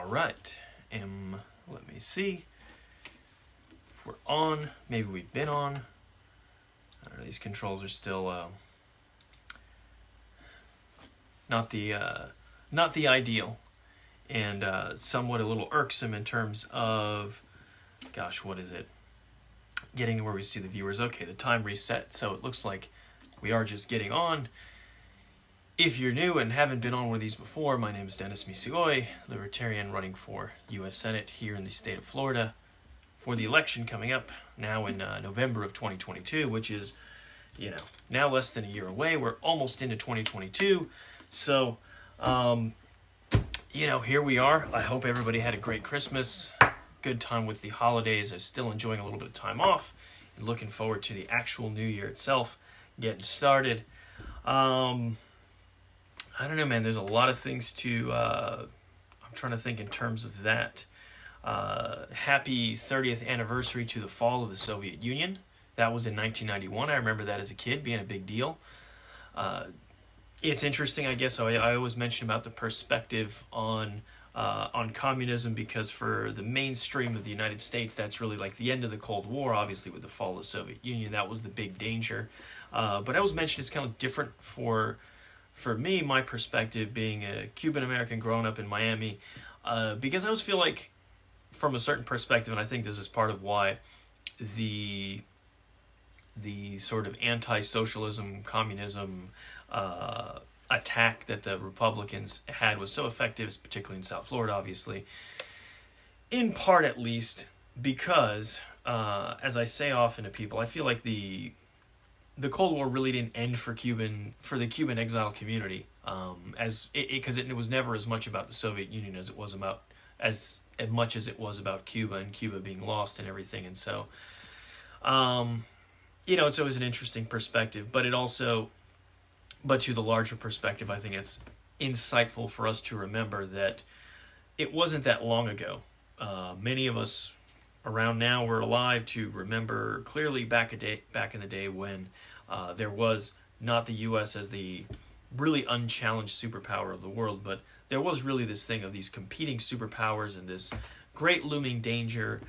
All right. Let me see if we're on. Maybe we've been on. I don't know, these controls are still not the ideal, and somewhat a little irksome in terms of, gosh, what is it? Getting to where we see the viewers. Okay, the time reset, so it looks like we are just getting on. If you're new and haven't been on one of these before, my name is Dennis Misigoy, Libertarian, running for U.S. Senate here in the state of Florida for the election coming up now in November of 2022, which is, now less than a year away. We're almost into 2022. So, here we are. I hope everybody had a great Christmas, good time with the holidays. I'm still enjoying a little bit of time off and looking forward to the actual new year itself, getting started. I don't know, man. There's a lot of things to, I'm trying to think in terms of that. Happy 30th anniversary to the fall of the Soviet Union. That was in 1991. I remember that as a kid being a big deal. It's interesting, I guess. I always mention about the perspective on communism, because for the mainstream of the United States, that's really like the end of the Cold War, obviously, with the fall of the Soviet Union. That was the big danger. But I always mention it's kind of different for me, my perspective, being a Cuban-American growing up in Miami, because I always feel like, from a certain perspective, and I think this is part of why the sort of anti-socialism, communism attack that the Republicans had was so effective, particularly in South Florida, obviously, in part at least, because, as I say often to people, I feel like the Cold War really didn't end for the Cuban exile community, because it was never as much about the Soviet Union as it was about as much as it was about Cuba, and Cuba being lost and everything. And so, it's always an interesting perspective, but to the larger perspective, I think it's insightful for us to remember that it wasn't that long ago. Many of us around now were alive to remember clearly back in the day when there was not the U.S. as the really unchallenged superpower of the world, but there was really this thing of these competing superpowers and this great looming danger,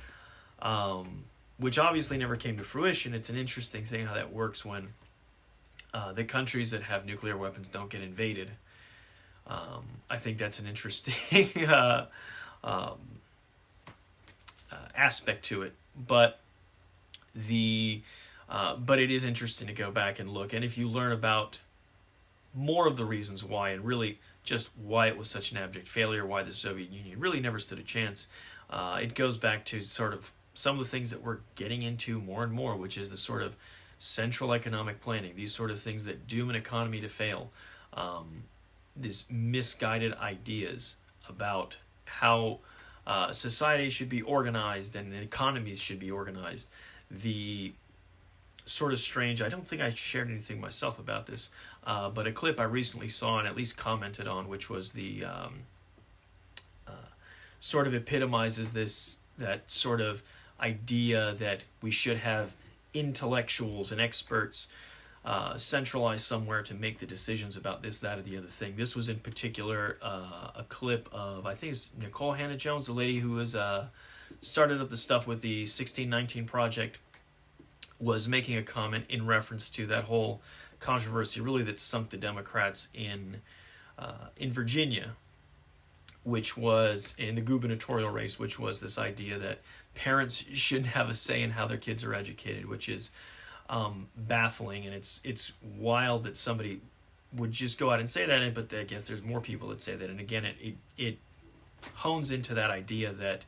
which obviously never came to fruition. It's an interesting thing how that works when the countries that have nuclear weapons don't get invaded. I think that's an interesting aspect to it, but it is interesting to go back and look, and if you learn about more of the reasons why, and really just why it was such an abject failure, why the Soviet Union really never stood a chance, it goes back to sort of some of the things that we're getting into more and more, which is the sort of central economic planning, these sort of things that doom an economy to fail, these misguided ideas about how society should be organized and economies should be organized. The sort of strange, I don't think I shared anything myself about this, but a clip I recently saw and at least commented on, which was the sort of epitomizes that sort of idea that we should have intellectuals and experts centralized somewhere to make the decisions about this, that, or the other thing. This was in particular a clip of, I think it's Nicole Hannah-Jones, the lady who was started up the stuff with the 1619 Project, was making a comment in reference to that whole controversy, really, that sunk the Democrats in Virginia, which was in the gubernatorial race, which was this idea that parents shouldn't have a say in how their kids are educated, which is baffling, and it's wild that somebody would just go out and say that. But I guess there's more people that say that, and again, it hones into that idea that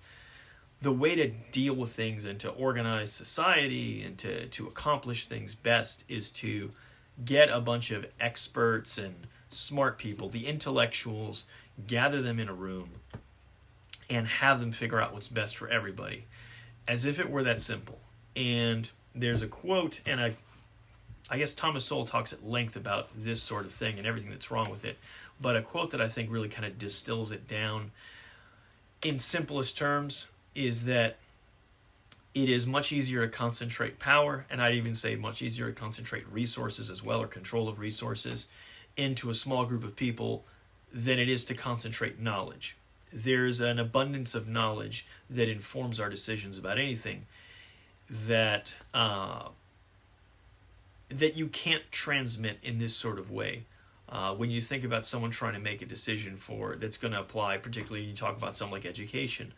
the way to deal with things and to organize society and to accomplish things best is to get a bunch of experts and smart people, the intellectuals, gather them in a room and have them figure out what's best for everybody, as if it were that simple. And there's a quote, and I guess Thomas Sowell talks at length about this sort of thing and everything that's wrong with it, but a quote that I think really kind of distills it down in simplest terms is that it is much easier to concentrate power, and I'd even say much easier to concentrate resources as well, or control of resources, into a small group of people than it is to concentrate knowledge. there's an abundance of knowledge that informs our decisions about anything that that you can't transmit in this sort of way. When you think about someone trying to make a decision that's going to apply, particularly you talk about something like education,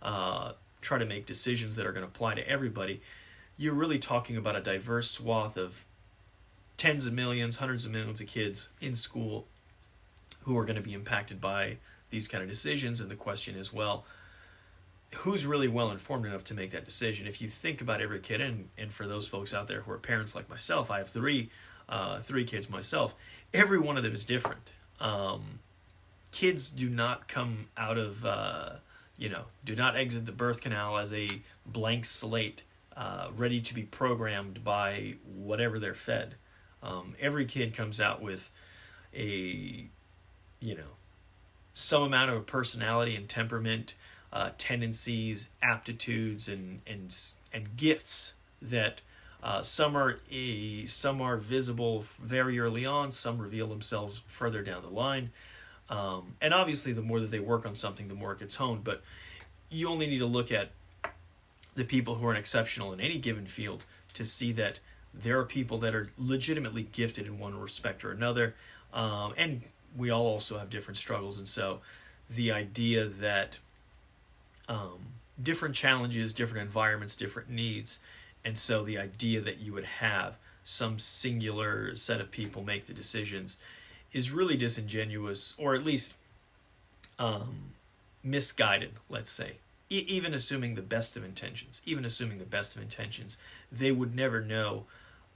try to make decisions that are going to apply to everybody, you're really talking about a diverse swath of tens of millions, hundreds of millions of kids in school who are going to be impacted by these kind of decisions. And the question is, well, who's really well informed enough to make that decision? If you think about every kid, and for those folks out there who are parents like myself, I have three kids myself. Every one of them is different. Kids do not come out of, do not exit the birth canal as a blank slate, ready to be programmed by whatever they're fed. Every kid comes out with some amount of personality and temperament, tendencies, aptitudes, and gifts that some are visible very early on, some reveal themselves further down the line. And obviously the more that they work on something, the more it gets honed. But you only need to look at the people who are exceptional in any given field to see that there are people that are legitimately gifted in one respect or another. And we all also have different struggles. And so the idea that different challenges, different environments, different needs, and so the idea that you would have some singular set of people make the decisions is really disingenuous, or at least misguided, let's say. Even assuming the best of intentions, they would never know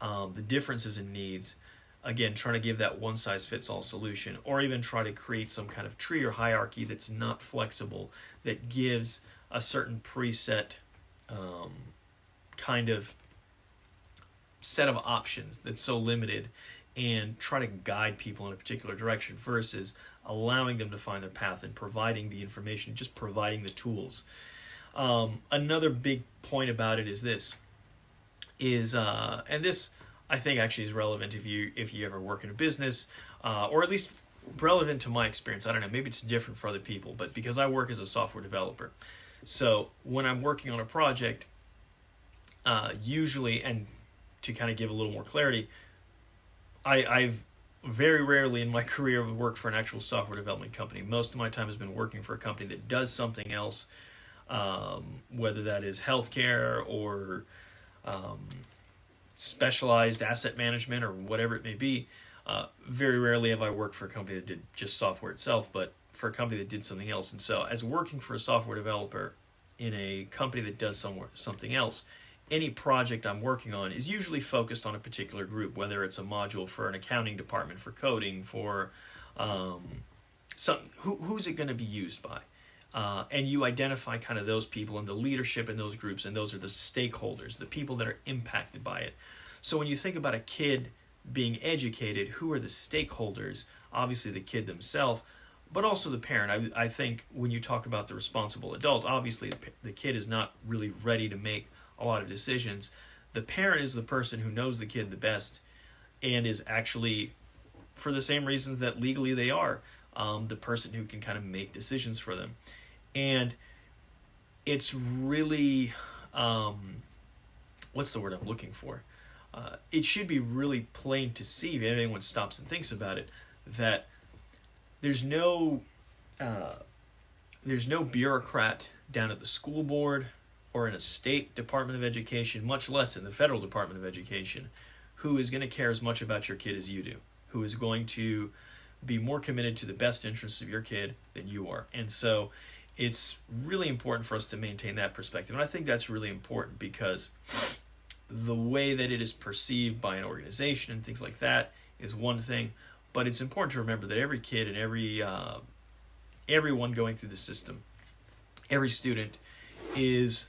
the differences in needs. Again, trying to give that one-size-fits-all solution, or even try to create some kind of tree or hierarchy that's not flexible, that gives a certain preset kind of set of options that's so limited, and try to guide people in a particular direction versus allowing them to find their path and providing the information, just providing the tools. Another big point about it is this, and this I think actually is relevant if you ever work in a business, or at least relevant to my experience. I don't know, maybe it's different for other people, but because I work as a software developer, so when I'm working on a project, usually, and to kind of give a little more clarity, I've very rarely in my career worked for an actual software development company. Most of my time has been working for a company that does something else, whether that is healthcare or specialized asset management or whatever it may be. Very rarely have I worked for a company that did just software itself, but for a company that did something else. And so as working for a software developer in a company that does something else, any project I'm working on is usually focused on a particular group, whether it's a module for an accounting department, for coding, for who's it going to be used by? And you identify kind of those people and the leadership in those groups, and those are the stakeholders, the people that are impacted by it. So when you think about a kid being educated, who are the stakeholders? Obviously the kid themselves, but also the parent. I think when you talk about the responsible adult, obviously the kid is not really ready to make a lot of decisions. The parent is the person who knows the kid the best and is actually, for the same reasons that legally they are, the person who can kind of make decisions for them. And it's really, what's the word I'm looking for? It should be really plain to see, if anyone stops and thinks about it, that there's no bureaucrat down at the school board or in a state Department of Education, much less in the federal Department of Education, who is going to care as much about your kid as you do, who is going to be more committed to the best interests of your kid than you are. And so it's really important for us to maintain that perspective. And I think that's really important because the way that it is perceived by an organization and things like that is one thing, but it's important to remember that every kid and everyone going through the system, every student is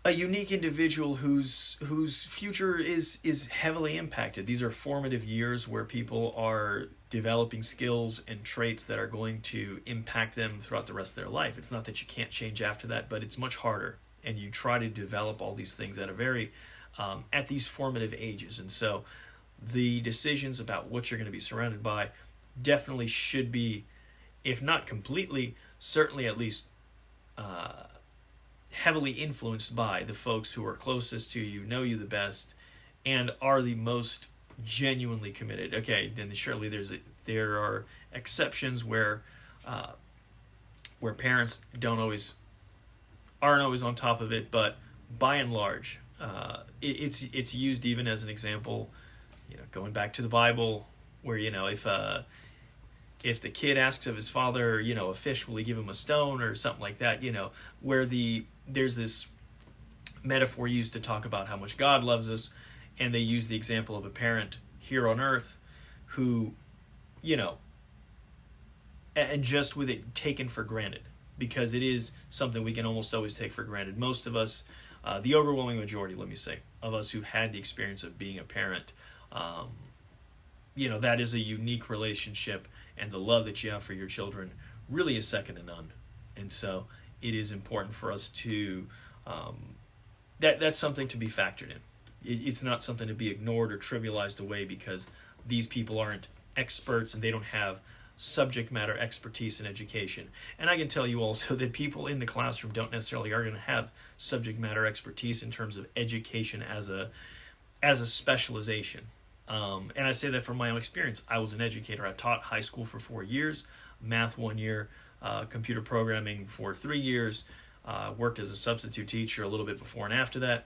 a unique individual whose future is heavily impacted. These are formative years where people are developing skills and traits that are going to impact them throughout the rest of their life. It's not that you can't change after that, but it's much harder. And you try to develop all these things at a very at these formative ages. And so the decisions about what you're going to be surrounded by definitely should be if not completely, certainly at least heavily influenced by the folks who are closest to you, know you the best, and are the most genuinely committed. Okay, then surely there are exceptions where parents aren't always on top of it, but by and large, it's used even as an example. Going back to the Bible, where if the kid asks of his father, a fish, will he give him a stone or something like that? Where there's this metaphor used to talk about how much God loves us, and they use the example of a parent here on earth who, and just with it taken for granted, because it is something we can almost always take for granted. Most of us, the overwhelming majority, let me say, of us who've had the experience of being a parent, that is a unique relationship, and the love that you have for your children really is second to none. And so it is important for us to, that's something to be factored in. It's not something to be ignored or trivialized away because these people aren't experts and they don't have subject matter expertise in education. And I can tell you also that people in the classroom don't necessarily are going to have subject matter expertise in terms of education as a specialization. And I say that from my own experience. I was an educator. I taught high school for 4 years, math 1 year, computer programming for 3 years, worked as a substitute teacher a little bit before and after that.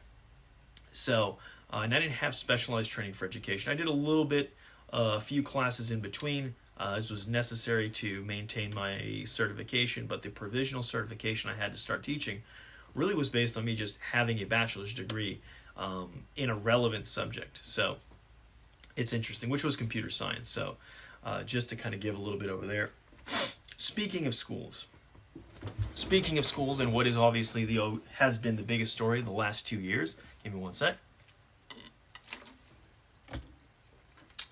So, and I didn't have specialized training for education. I did a little bit, a few classes in between. This was necessary to maintain my certification, but the provisional certification I had to start teaching really was based on me just having a bachelor's degree in a relevant subject. So it's interesting, which was computer science. So just to kind of give a little bit over there. Speaking of schools and what is obviously has been the biggest story the last 2 years. Give me one sec.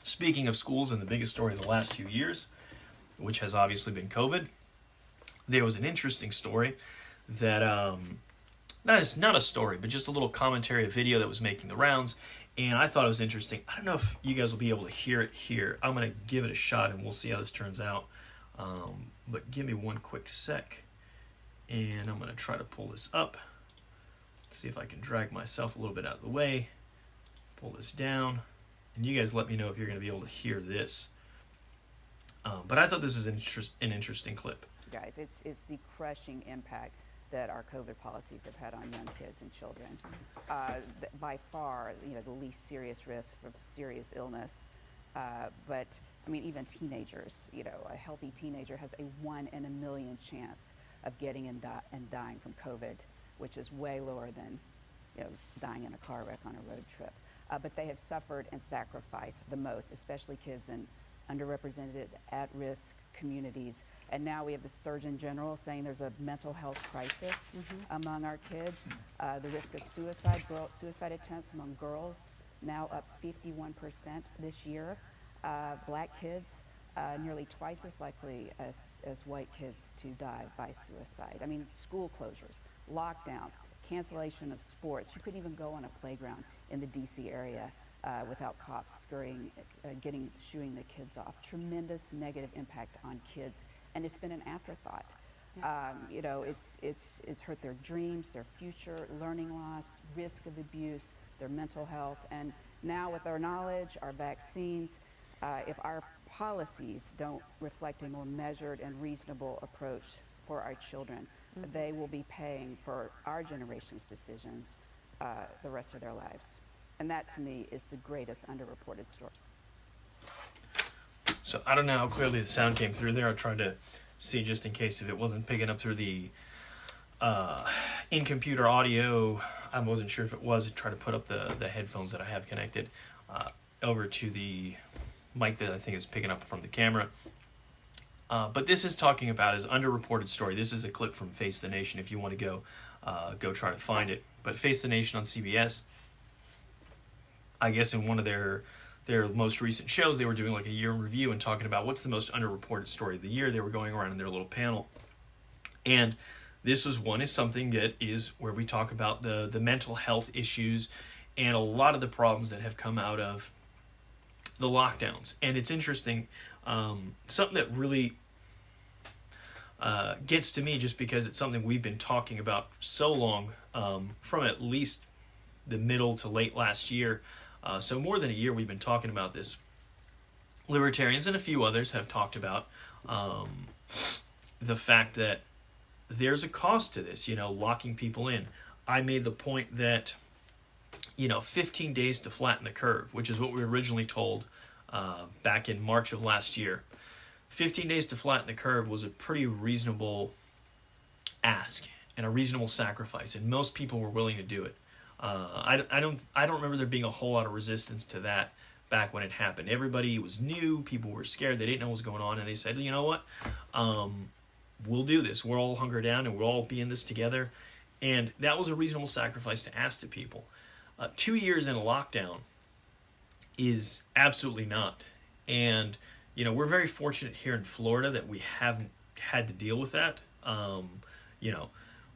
Speaking of schools and the biggest story of the last 2 years, which has obviously been COVID, there was an interesting story that, not a story, but just a little commentary, a video that was making the rounds, and I thought it was interesting. I don't know if you guys will be able to hear it here. I'm going to give it a shot, and we'll see how this turns out. But give me one quick sec, and I'm going to try to pull this up. See if I can drag myself a little bit out of the way, pull this down, and you guys let me know if you're going to be able to hear this. But I thought this is an interesting clip. Guys, it's the crushing impact that our COVID policies have had on young kids and children. By far, the least serious risk of serious illness. But I mean, even teenagers, a healthy teenager has a 1 in a million chance of getting and dying from COVID, which is way lower than, dying in a car wreck on a road trip. But they have suffered and sacrificed the most, especially kids in underrepresented, at-risk communities. And now we have the Surgeon General saying there's a mental health crisis among our kids. The risk of suicide attempts among girls now up 51% this year. Black kids nearly twice as likely as white kids to die by suicide. I mean, school closures, lockdowns, cancellation of sports. You couldn't even go on a playground in the DC area without cops shooing the kids off. Tremendous negative impact on kids, and it's been an afterthought. It's hurt their dreams, their future, learning loss, risk of abuse, their mental health, and now with our knowledge, our vaccines, if our policies don't reflect a more measured and reasonable approach for our children, they will be paying for our generation's decisions the rest of their lives. And that, to me, is the greatest underreported story. So I don't know how clearly the sound came through there. I tried to see just in case if it wasn't picking up through the in-computer audio. I wasn't sure if it was. I tried to put up the headphones that I have connected over to the mic that I think is picking up from the camera. But this is talking about his underreported story. This is a clip from Face the Nation if you want to go try to find it. But Face the Nation on CBS, I guess in one of their most recent shows, they were doing like a year in review and talking about what's the most underreported story of the year. They were going around in their little panel. And this was one is something that is where we talk about the mental health issues and a lot of the problems that have come out of the lockdowns. And it's interesting, something that really gets to me just because it's something we've been talking about so long, from at least the middle to late last year. So more than a year we've been talking about this. Libertarians and a few others have talked about the fact that there's a cost to this, locking people in. I made the point that, 15 days to flatten the curve, which is what we were originally told back in March of last year. 15 days to flatten the curve was a pretty reasonable ask and a reasonable sacrifice, and most people were willing to do it. I don't remember there being a whole lot of resistance to that back when it happened. Everybody was new, people were scared, they didn't know what was going on, and they said, you know what, we'll do this. We'll all hunker down and we'll all be in this together. And that was a reasonable sacrifice to ask to people. 2 years in a lockdown is absolutely not. And we're very fortunate here in Florida that we haven't had to deal with that.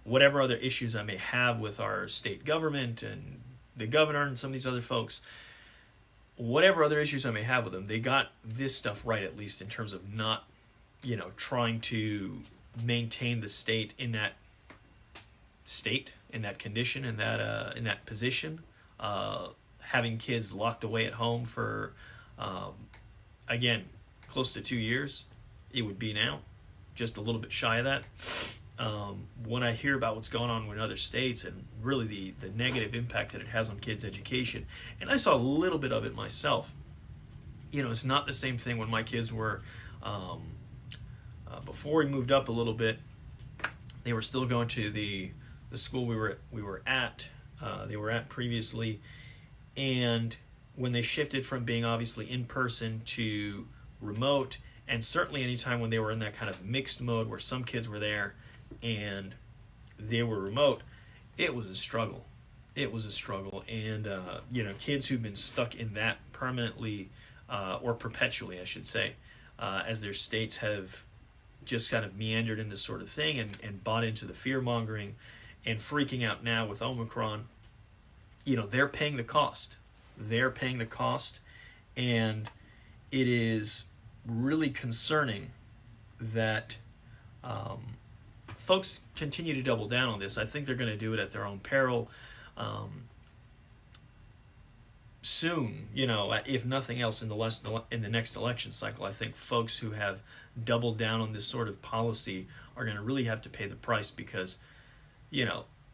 Whatever other issues I may have with our state government and the governor and some of these other folks, whatever other issues I may have with them, they got this stuff right, at least in terms of not, trying to maintain the state in that condition, in that position, having kids locked away at home for, again, close to 2 years. It would be now, just a little bit shy of that. When I hear about what's going on in other states and really the negative impact that it has on kids' education, and I saw a little bit of it myself. It's not the same thing when my kids were, before we moved up a little bit, they were still going to the school we were at previously, and when they shifted from being obviously in person to remote, and certainly anytime when they were in that kind of mixed mode where some kids were there and they were remote, it was a struggle. And kids who've been stuck in that permanently, or perpetually, I should say, as their states have just kind of meandered in this sort of thing and bought into the fear-mongering and freaking out now with Omicron, they're paying the cost. And it is really concerning that folks continue to double down on this. I think they're going to do it at their own peril. Soon, if nothing else in the next election cycle, I think folks who have doubled down on this sort of policy are going to really have to pay the price, because,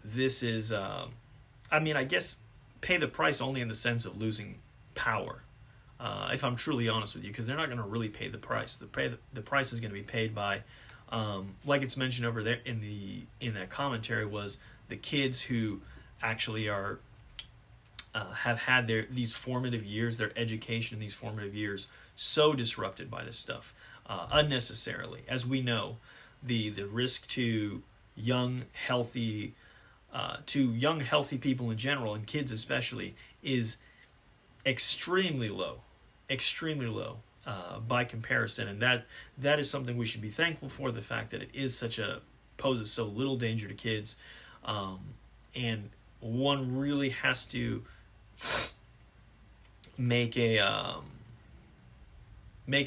this is, I guess pay the price only in the sense of losing power, if I'm truly honest with you, because they're not going to really pay the price. The price is going to be paid by, like it's mentioned over there in that commentary, was the kids who actually are have had these formative years, their education in these formative years, so disrupted by this stuff unnecessarily. As we know, the risk to young healthy people in general, and kids especially, is extremely low by comparison, and that is something we should be thankful for. The fact that it is poses so little danger to kids, and one really has to make a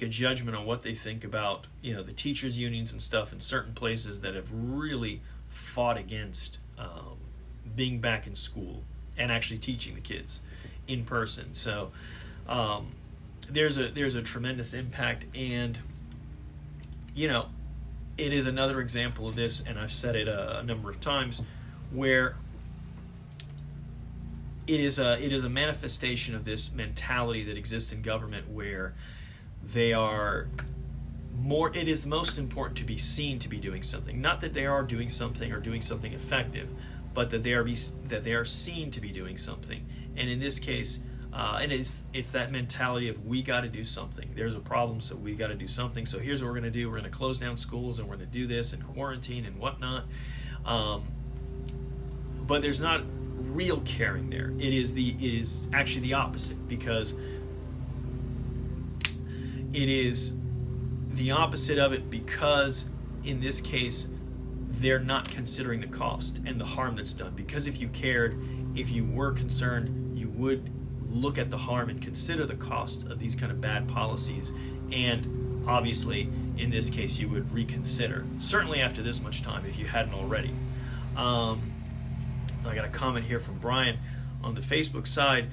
judgment on what they think about the teachers' unions and stuff in certain places that have really fought against being back in school and actually teaching the kids in person. So there's a tremendous impact, and it is another example of this, and I've said it a number of times, where it is a manifestation of this mentality that exists in government, where it is most important to be seen to be doing something. Not that they are doing something or doing something effective, but that they are seen to be doing something. And in this case, and it's that mentality of, we got to do something. There's a problem, so we got to do something. So here's what we're going to do. We're going to close down schools, and we're going to do this and quarantine and whatnot. But there's not real caring there. It is actually the opposite, because it is the opposite of it, because in this case they're not considering the cost and the harm that's done. Because if you cared, if you were concerned, you would look at the harm and consider the cost of these kind of bad policies. And obviously, in this case you would reconsider. Certainly after this much time, if you hadn't already. I got a comment here from Brian on the Facebook side.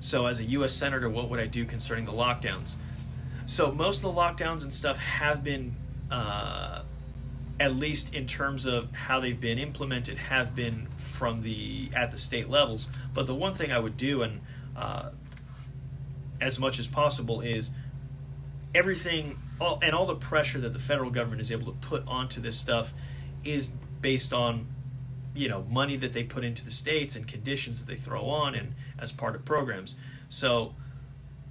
So as a U.S. Senator, what would I do concerning the lockdowns? So most of the lockdowns and stuff have been, at least in terms of how they've been implemented, have been at the state levels. But the one thing I would do, and as much as possible, is everything, all the pressure that the federal government is able to put onto this stuff is based on, money that they put into the states and conditions that they throw on and as part of programs. So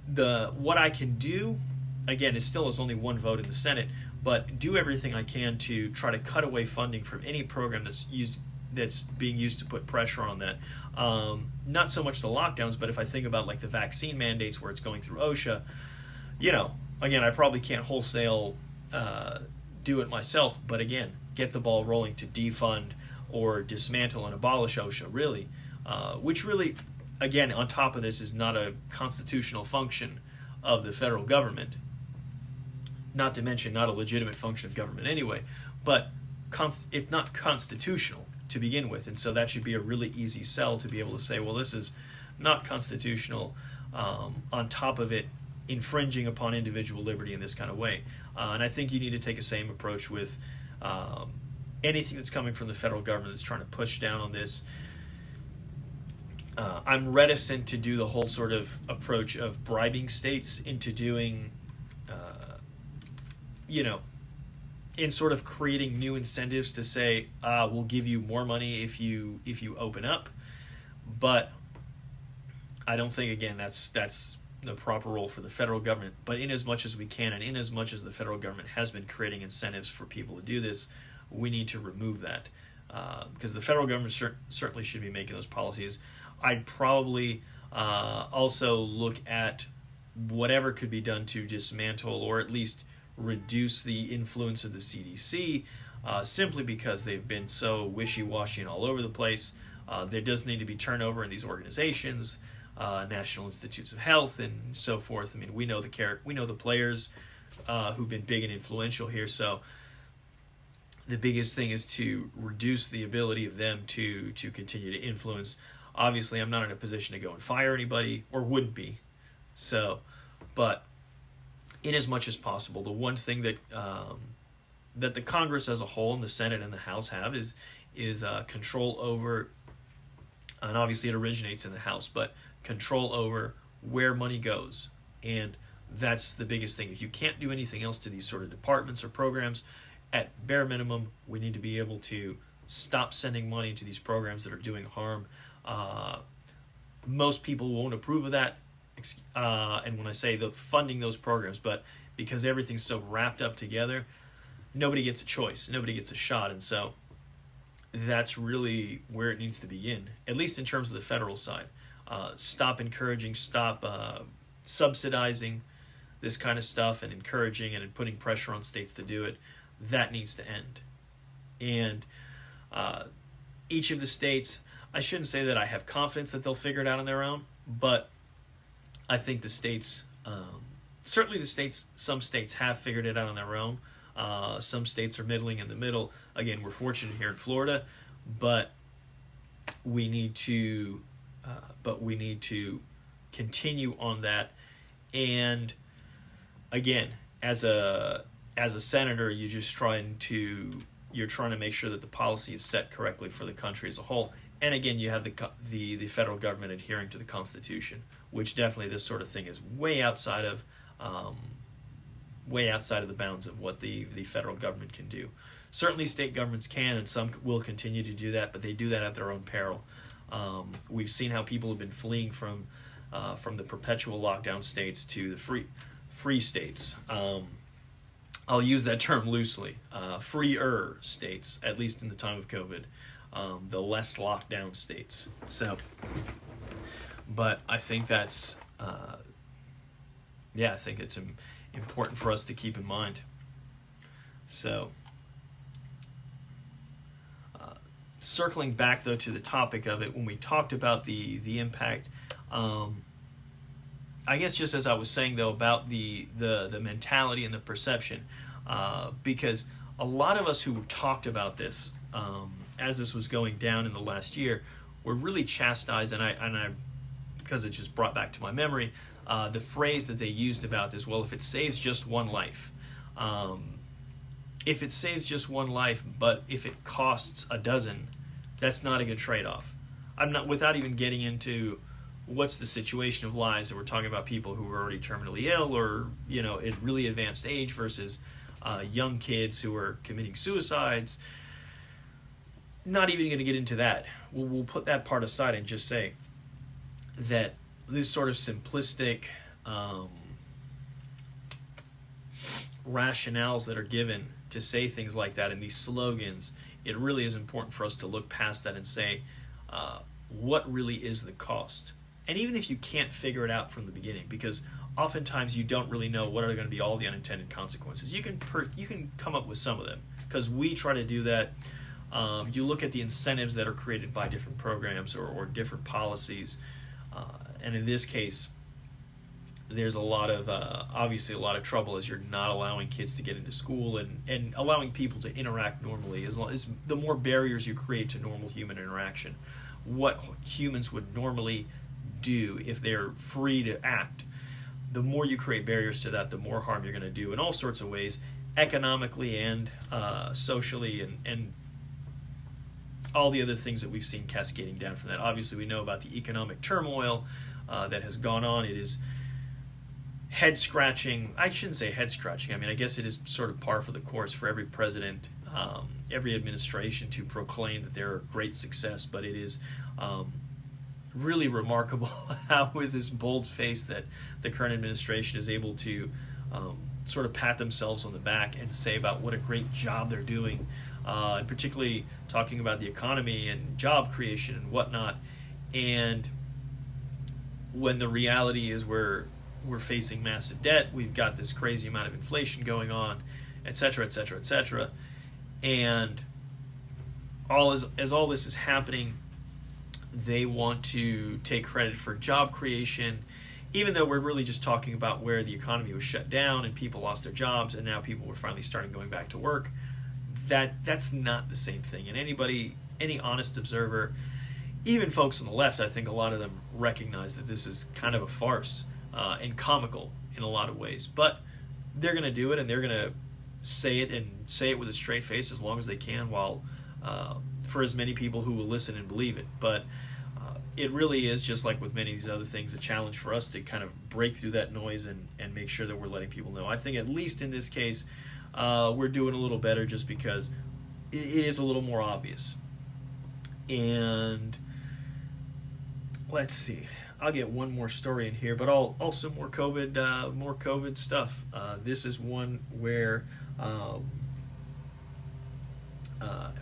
what I can do, again, is only one vote in the Senate, but do everything I can to try to cut away funding from any program that's being used to put pressure on that. Not so much the lockdowns, but if I think about like the vaccine mandates where it's going through OSHA, again, I probably can't wholesale do it myself, but again, get the ball rolling to defund or dismantle and abolish OSHA, really, which really, again, on top of this, is not a constitutional function of the federal government, not to mention not a legitimate function of government anyway, but if not constitutional to begin with. And so that should be a really easy sell to be able to say, well, this is not constitutional, on top of it infringing upon individual liberty in this kind of way. And I think you need to take the same approach with anything that's coming from the federal government that's trying to push down on this. I'm reticent to do the whole sort of approach of bribing states into doing, in sort of creating new incentives to say, we'll give you more money if you open up. But I don't think, again, that's the proper role for the federal government. But in as much as we can, and in as much as the federal government has been creating incentives for people to do this, we need to remove that, because the federal government certainly should be making those policies. I'd probably also look at whatever could be done to dismantle or at least reduce the influence of the CDC, simply because they've been so wishy-washy and all over the place. There does need to be turnover in these organizations, National Institutes of Health and so forth. I mean, we know the players who've been big and influential here, so the biggest thing is to reduce the ability of them to continue to influence. Obviously, I'm not in a position to go and fire anybody, or wouldn't be. So, but in as much as possible, the one thing that that the Congress as a whole, and the Senate and the House have, is control over, and obviously it originates in the House, but control over where money goes. And that's the biggest thing. If you can't do anything else to these sort of departments or programs, at bare minimum, we need to be able to stop sending money to these programs that are doing harm. Most people won't approve of that, and when I say funding those programs, but because everything's so wrapped up together, nobody gets a choice, nobody gets a shot, and so that's really where it needs to begin, at least in terms of the federal side. Stop encouraging, stop subsidizing this kind of stuff and encouraging and putting pressure on states to do it. That needs to end. And each of the states, I shouldn't say that I have confidence that they'll figure it out on their own, but I think the states, certainly some states have figured it out on their own. Some states are middling in the middle. Again, we're fortunate here in Florida, but we need to continue on that. And again, as a senator, you're trying to make sure that the policy is set correctly for the country as a whole. And again, you have the federal government adhering to the Constitution, which definitely this sort of thing is way outside of the bounds of what the federal government can do. Certainly state governments can, and some will continue to do that, but they do that at their own peril. We've seen how people have been fleeing from the perpetual lockdown states to the free states. I'll use that term loosely. Freer states, at least in the time of COVID. The less lockdown states. So, but I think that's, I think it's important for us to keep in mind. So, circling back though to the topic of it, when we talked about the impact, I guess just as I was saying though about the mentality and the perception, because a lot of us who talked about this as this was going down in the last year were really chastised, and I because it just brought back to my memory the phrase that they used about this. Well, if it saves just one life, if it saves just one life, but if it costs a dozen, that's not a good trade-off. I'm not, without even getting into what's the situation of lives that we're talking about, people who are already terminally ill or at really advanced age versus young kids who are committing suicides. Not even going to get into that. We'll put that part aside and just say that this sort of simplistic rationales that are given to say things like that and these slogans, it really is important for us to look past that and say, what really is the cost? And even if you can't figure it out from the beginning, because oftentimes you don't really know what are going to be all the unintended consequences. You can come up with some of them, because we try to do that. You look at the incentives that are created by different programs or different policies, and in this case, there's a lot of obviously a lot of trouble as you're not allowing kids to get into school and allowing people to interact normally. As the more barriers you create to normal human interaction, what humans would normally do if they're free to act, the more you create barriers to that, the more harm you're going to do in all sorts of ways, economically and socially, and all the other things that we've seen cascading down from that. Obviously, we know about the economic turmoil that has gone on. It is head-scratching. I shouldn't say head-scratching. I mean, I guess it is sort of par for the course for every president, every administration to proclaim that they're a great success, but it is really remarkable how, with this bold face, that the current administration is able to sort of pat themselves on the back and say about what a great job they're doing, and particularly talking about the economy and job creation and whatnot. And when the reality is we're facing massive debt, we've got this crazy amount of inflation going on, et cetera, et cetera, et cetera. And as all this is happening, they want to take credit for job creation, even though we're really just talking about where the economy was shut down and people lost their jobs and now people were finally starting going back to work. That's not the same thing. And any honest observer, even folks on the left, I think a lot of them recognize that this is kind of a farce and comical in a lot of ways. But they're going to do it, and they're going to say it with a straight face as long as they can, while for as many people who will listen and believe it. But it really is, just like with many of these other things, a challenge for us to kind of break through that noise and make sure that we're letting people know. I think at least in this case, we're doing a little better just because it is a little more obvious. And let's see. I'll get one more story in here, but also more COVID stuff. This is one where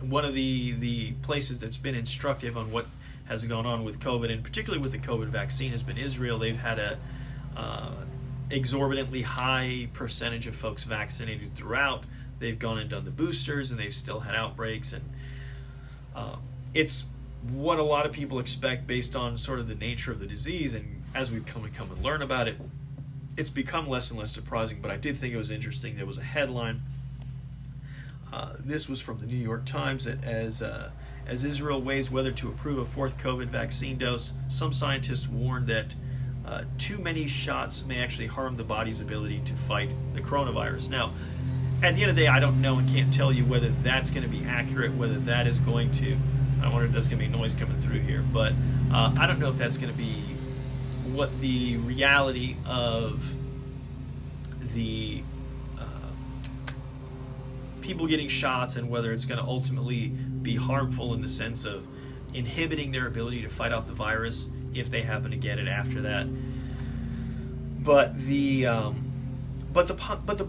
one of the places that's been instructive on what has gone on with COVID, and particularly with the COVID vaccine, has been Israel. They've had a exorbitantly high percentage of folks vaccinated throughout. They've gone and done the boosters, and they've still had outbreaks, and it's what a lot of people expect based on sort of the nature of the disease. And as we've come and learn about it, it's become less and less surprising. But I did think it was interesting. There was a headline. This was from the New York Times, that as Israel weighs whether to approve a fourth COVID vaccine dose, some scientists warned that too many shots may actually harm the body's ability to fight the coronavirus. Now, at the end of the day, I don't know and can't tell you whether that's going to be accurate, whether that is going to... I wonder if there's going to be noise coming through here, but I don't know if that's going to be what the reality of the people getting shots, and whether it's going to ultimately be harmful in the sense of inhibiting their ability to fight off the virus if they happen to get it after that. But the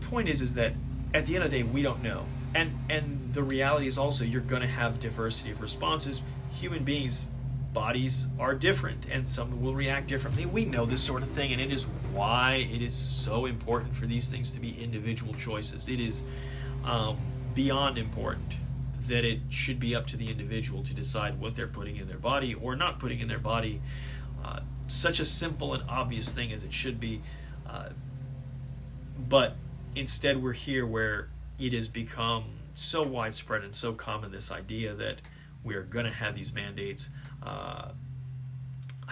point is that at the end of the day, we don't know. And the reality is also, you're going to have diversity of responses. Human beings' bodies are different, and some will react differently. We know this sort of thing, and it is why it is so important for these things to be individual choices. It is beyond important that it should be up to the individual to decide what they're putting in their body or not putting in their body. Such a simple and obvious thing as it should be. But instead, we're here where it has become so widespread and so common, this idea that we are going to have these mandates. I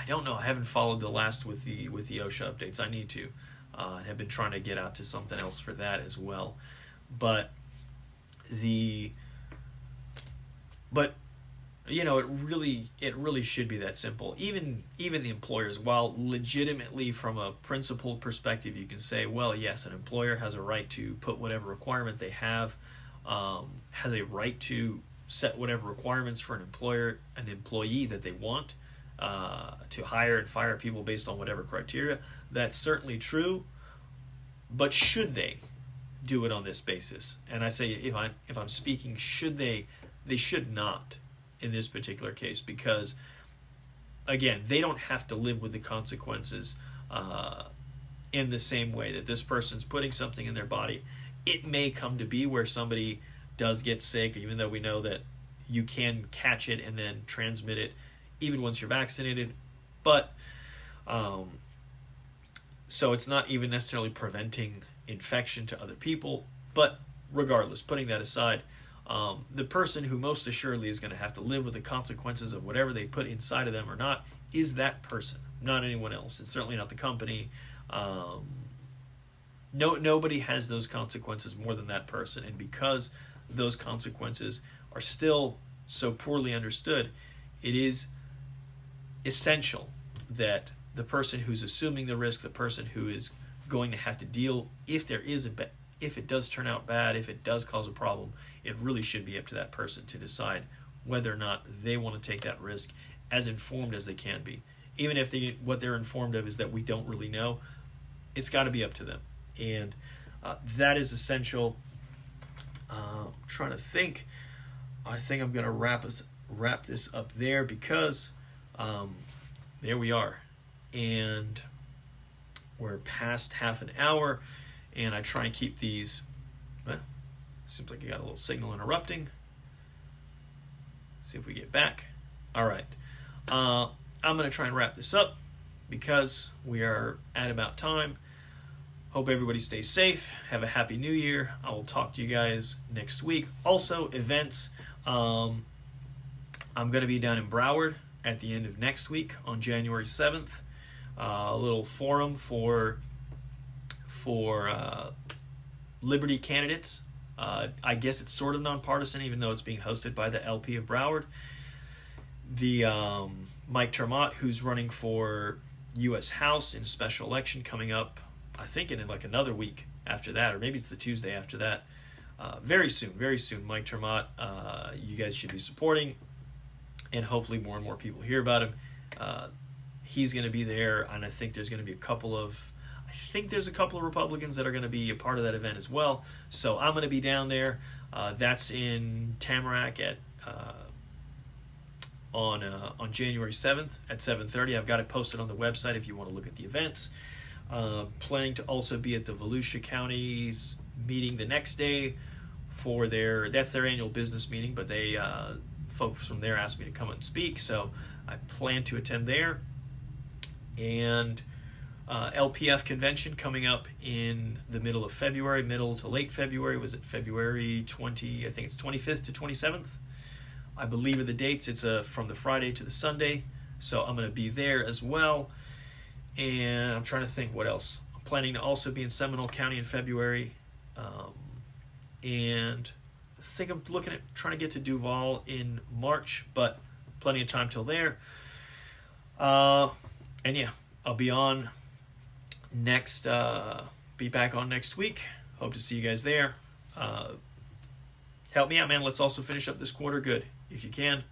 don't know. I haven't followed the last with the OSHA updates. I need to. And have been trying to get out to something else for that as well. But you know, it really should be that simple. Even the employers, while legitimately from a principled perspective, you can say, well, yes, an employer has a right to put whatever requirement they have, has a right to set whatever requirements for an employee that they want, to hire and fire people based on whatever criteria. That's certainly true, but should they do it on this basis? And I say, if I'm speaking, should they? They should not in this particular case, because again, they don't have to live with the consequences in the same way that this person's putting something in their body. It may come to be where somebody does get sick, even though we know that you can catch it and then transmit it even once you're vaccinated. But so it's not even necessarily preventing infection to other people. But regardless, putting that aside, the person who most assuredly is going to have to live with the consequences of whatever they put inside of them or not is that person, not anyone else. It's certainly not the company. Nobody has those consequences more than that person. And because those consequences are still so poorly understood, it is essential that the person who's assuming the risk, the person who is going to have to deal, if it does turn out bad, if it does cause a problem, it really should be up to that person to decide whether or not they want to take that risk, as informed as they can be. Even if what they're informed of is that we don't really know, it's got to be up to them. And that is essential. I'm trying to think. I think I'm going to wrap this up there, because there we are. And we're past half an hour. And I try and keep these, well, seems like I got a little signal interrupting. See if we get back. All right. I'm going to try and wrap this up because we are at about time. Hope everybody stays safe. Have a happy new year. I will talk to you guys next week. Also, events. I'm going to be down in Broward at the end of next week on January 7th. A little forum for Liberty candidates. I guess it's sort of nonpartisan, even though it's being hosted by the LP of Broward. The Mike Termott, who's running for U.S. House in a special election coming up, I think in like another week after that, or maybe it's the Tuesday after that. Very soon, Mike Termott. You guys should be supporting, and hopefully more and more people hear about him. He's going to be there, and I think there's going to be a couple of Republicans that are going to be a part of that event as well. So I'm going to be down there. That's in Tamarack on January 7th at 7:30. I've got it posted on the website if you want to look at the events. Planning to also be at the Volusia County's meeting the next day for that's their annual business meeting, but they folks from there asked me to come and speak, so I plan to attend there. And LPF convention coming up in the middle of February, middle to late February. Was it February 20? I think it's 25th to 27th. I believe are the dates. It's from the Friday to the Sunday, so I'm going to be there as well. And I'm trying to think what else. I'm planning to also be in Seminole County in February, and I think I'm looking at trying to get to Duval in March, but plenty of time till there. And yeah, I'll be on next. Be back on next week. Hope to see you guys there. Help me out, man. Let's also finish up this quarter good if you can.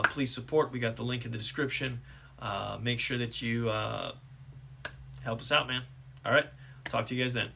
Please support. We got the link in the description. Make sure that you help us out, man. All right. Talk to you guys then.